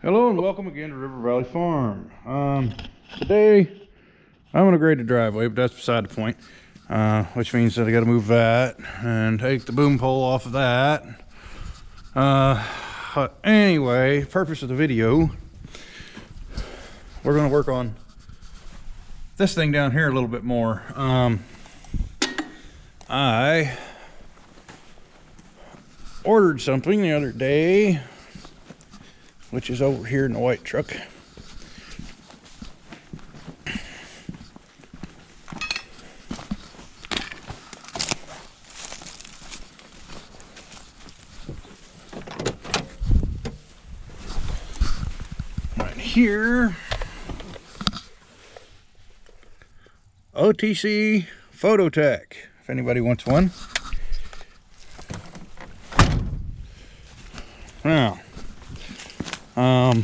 Hello and welcome again to River Valley Farm. Today I'm going to grade the driveway, but that's beside the point. Which means that I got to move that and take the boom pole off of that. Anyway, purpose of the video, we're going to work on this thing down here a little bit more. I ordered something the other day, which is over here in the white truck. Right here, OTC Phototech, if anybody wants one. Now, of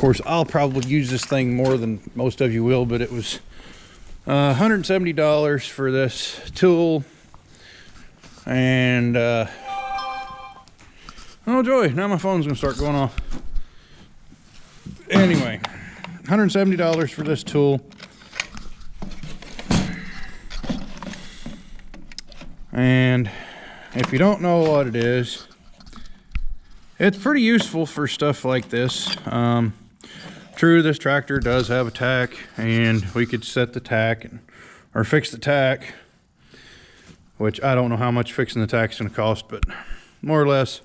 course, I'll probably use this thing more than most of you will, but it was $170 for this tool. And oh joy, now my phone's gonna start going off. Anyway, $170 for this tool. And if you don't know what it is, it's pretty useful for stuff like this. True, this tractor does have a tack, and we could set the tack or fix the tack, which I don't know how much fixing the tack is going to cost, but more or less,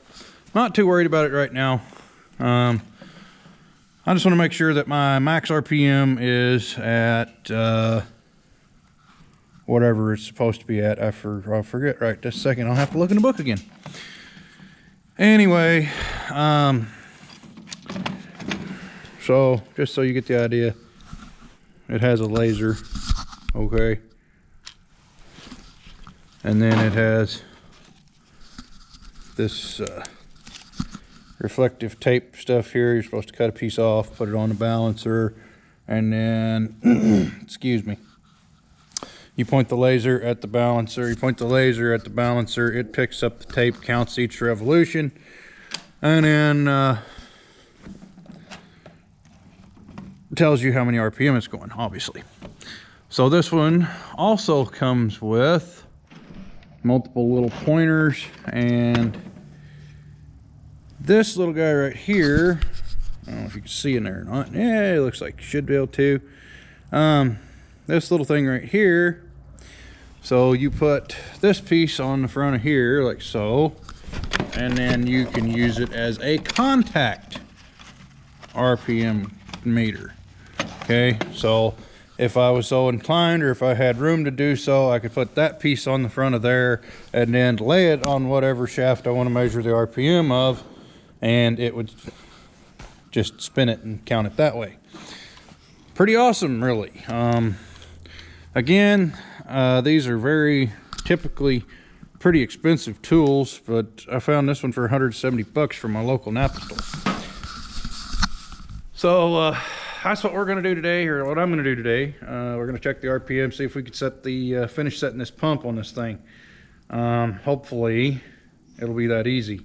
not too worried about it right now. I just want to make sure that my max RPM is at whatever it's supposed to be at. I forget right this second. I'll have to look in the book again. Anyway, so just so you get the idea, it has a laser, okay, and then it has this reflective tape stuff here. You're supposed to cut a piece off, put it on the balancer, and then excuse me, you point the laser at the balancer, it picks up the tape, counts each revolution, and then tells you how many RPM it's going, obviously. So this one also comes with multiple little pointers, and this little guy right here, I don't know if you can see in there or not. Yeah, it looks like you should be able to. This little thing right here, so you put this piece on the front of here like so, and then you can use it as a contact RPM meter. Okay, so if I was so inclined, or if I had room to do so, I could put that piece on the front of there and then lay it on whatever shaft I want to measure the RPM of, and it would just spin it and count it that way. Pretty awesome, really. Again, these are very typically pretty expensive tools, but I found this one for 170 bucks from my local Napa store. So that's what we're going to do today, or what I'm going to do today. We're going to check the RPM, see if we could set the finish setting this pump on this thing. Hopefully it'll be that easy.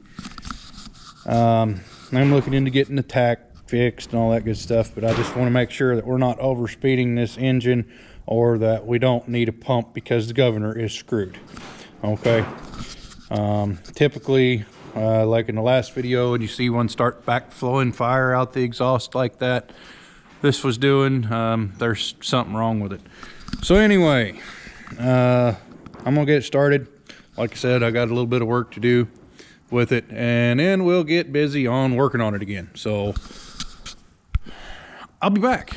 I'm looking into getting the tack fixed and all that good stuff, but I just want to make sure that we're not over speeding this engine, or that we don't need a pump because the governor is screwed. Okay, typically like in the last video, and you see one start back flowing fire out the exhaust like that this was doing, there's something wrong with it. So anyway, I'm gonna get it started. Like I said, I got a little bit of work to do with it, and then we'll get busy on working on it again. So I'll be back.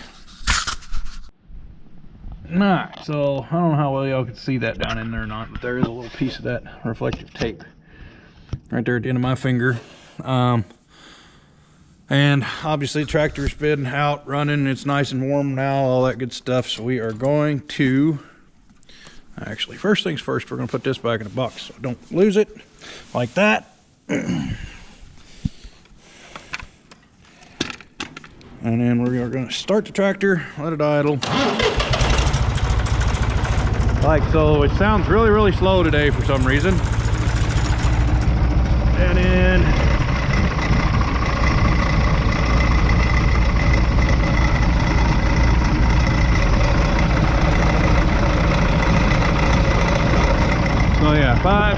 Alright, so I don't know how well y'all can see that down in there or not, but there is a little piece of that reflective tape right there at the end of my finger. And obviously the tractor's been out running, it's nice and warm now, all that good stuff. So we are going to, actually, first things first, we're going to put this back in the box so I don't lose it, like that. And then we are going to start the tractor, let it idle. Like so. It sounds really, really slow today for some reason. And then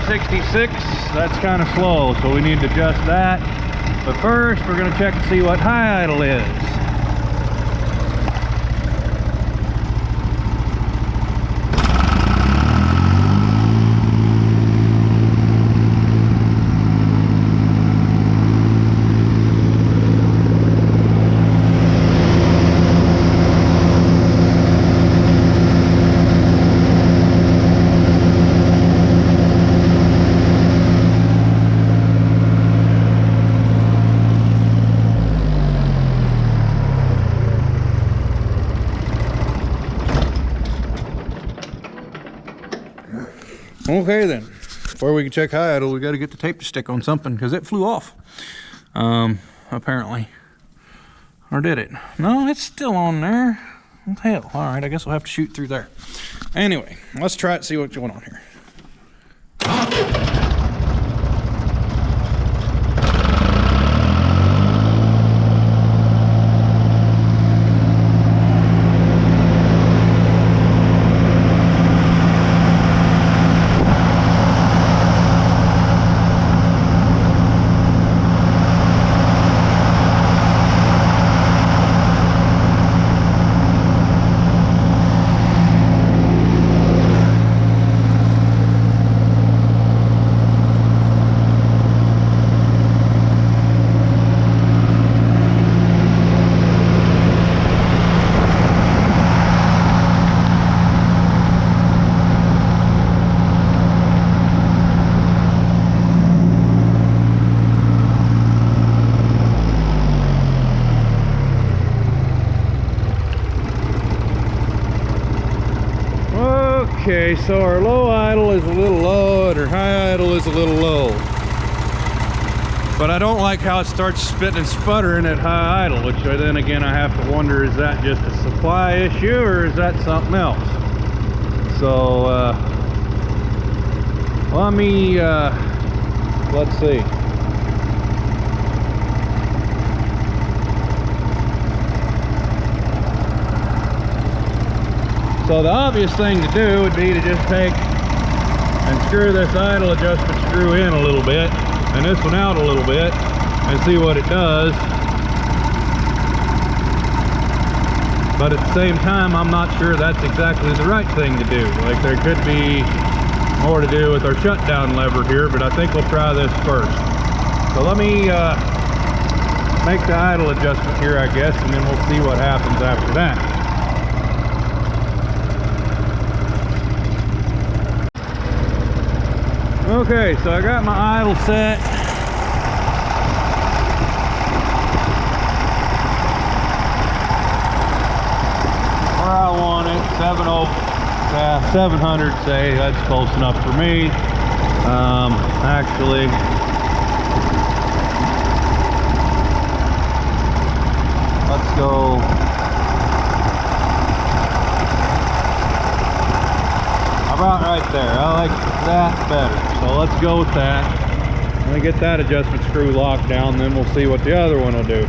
566. That's kind of slow, so we need to adjust that. But first, we're going to check and see what high idle is. Okay then, before we can check high idle, we got to get the tape to stick on something because it flew off, apparently. Or did it? No, it's still on there. What the hell? All right, I guess we'll have to shoot through there. Anyway, let's try it and see what's going on here. Okay, so our low idle is a little low and our high idle is a little low. But I don't like how it starts spitting and sputtering at high idle, which then again I have to wonder, is that just a supply issue or is that something else? So let me let's see. So the obvious thing to do would be to just take and screw this idle adjustment screw in a little bit and this one out a little bit and see what it does. But at the same time, I'm not sure that's exactly the right thing to do. Like, there could be more to do with our shutdown lever here, but I think we'll try this first. So let me make the idle adjustment here, I guess, and then we'll see what happens after that. Okay, so I got my idle set. Where I want it, 700, say, that's close enough for me. Actually, let's go. About right there. I like that better. So let's go with that. Let me get that adjustment screw locked down, then we'll see what the other one will do.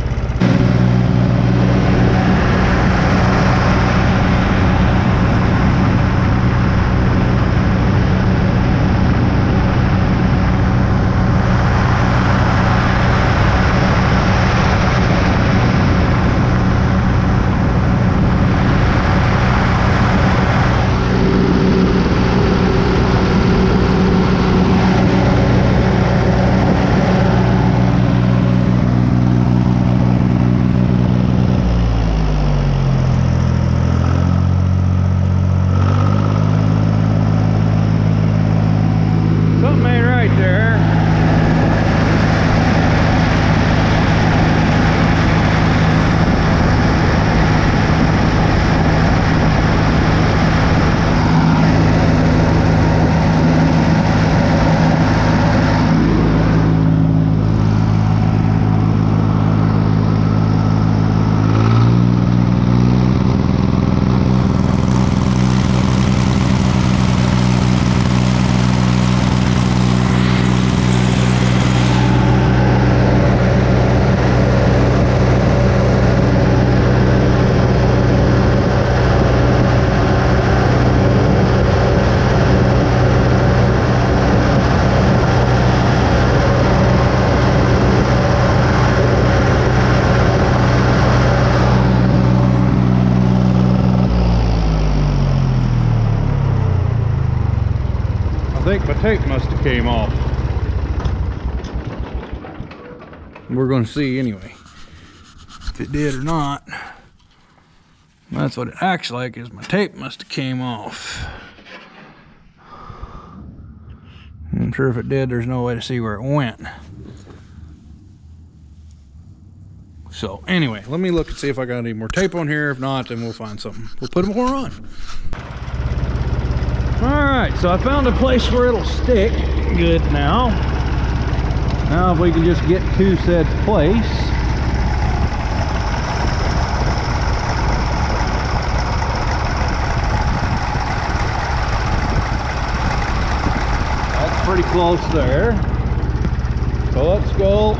came off. We're going to see anyway if it did or not. That's what it acts like, is my tape must have came off. I'm sure if it did, there's no way to see where it went. So anyway, let me look and see if I got any more tape on here. If not, then we'll find something. We'll put more on. All right, so I found a place where it'll stick good now. Now if we can just get to said place. That's pretty close there. So let's go.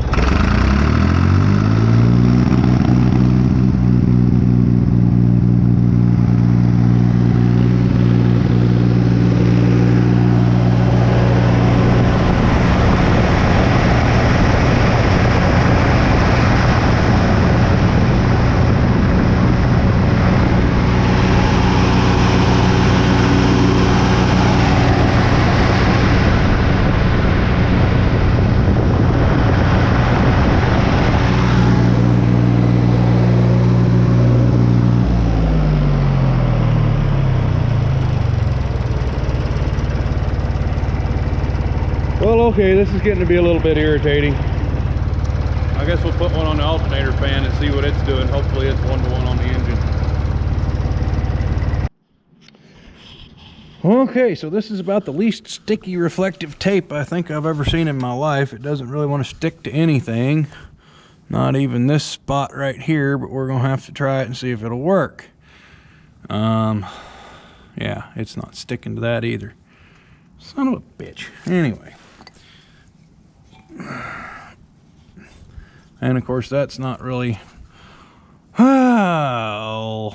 Well, okay, this is getting to be a little bit irritating. I guess we'll put one on the alternator fan and see what it's doing. Hopefully it's 1-to-1 on the engine. Okay, so this is about the least sticky reflective tape I think I've ever seen in my life. It doesn't really want to stick to anything. Not even this spot right here, but we're gonna have to try it and see if it'll work. Yeah, it's not sticking to that either. Son of a bitch. Anyway. And of course that's not really, well,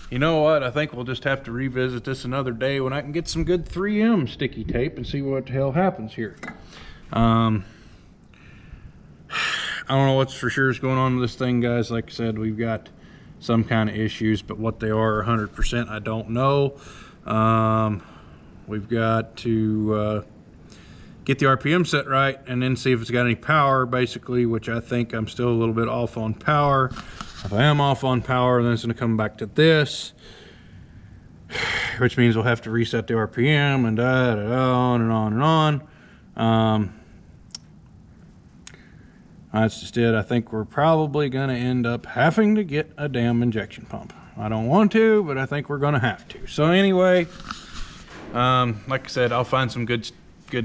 you know what, I think we'll just have to revisit this another day when I can get some good 3M sticky tape and see what the hell happens here. I don't know what's for sure is going on with this thing, guys. Like I said, we've got some kind of issues, but what they are 100% I don't know. We've got to get the RPM set right and then see if it's got any power, basically, which I think I'm still a little bit off on power. If I am off on power, then it's going to come back to this, which means we'll have to reset the RPM and on and on and on. That's just it. I think we're probably going to end up having to get a damn injection pump. I don't want to, but I think we're going to have to. So anyway, like I said, I'll find some good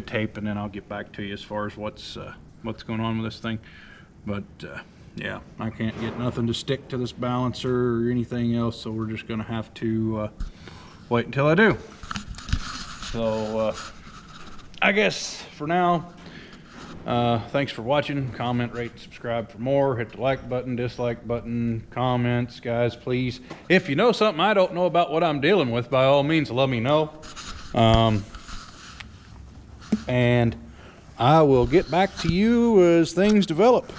tape and then I'll get back to you as far as what's going on with this thing. But yeah, I can't get nothing to stick to this balancer or anything else, so we're just going to have to wait until I do. So I guess for now, thanks for watching. Comment, rate, subscribe for more. Hit the like button, dislike button, comments, guys, please. If you know something I don't know about what I'm dealing with, by all means let me know. And I will get back to you as things develop.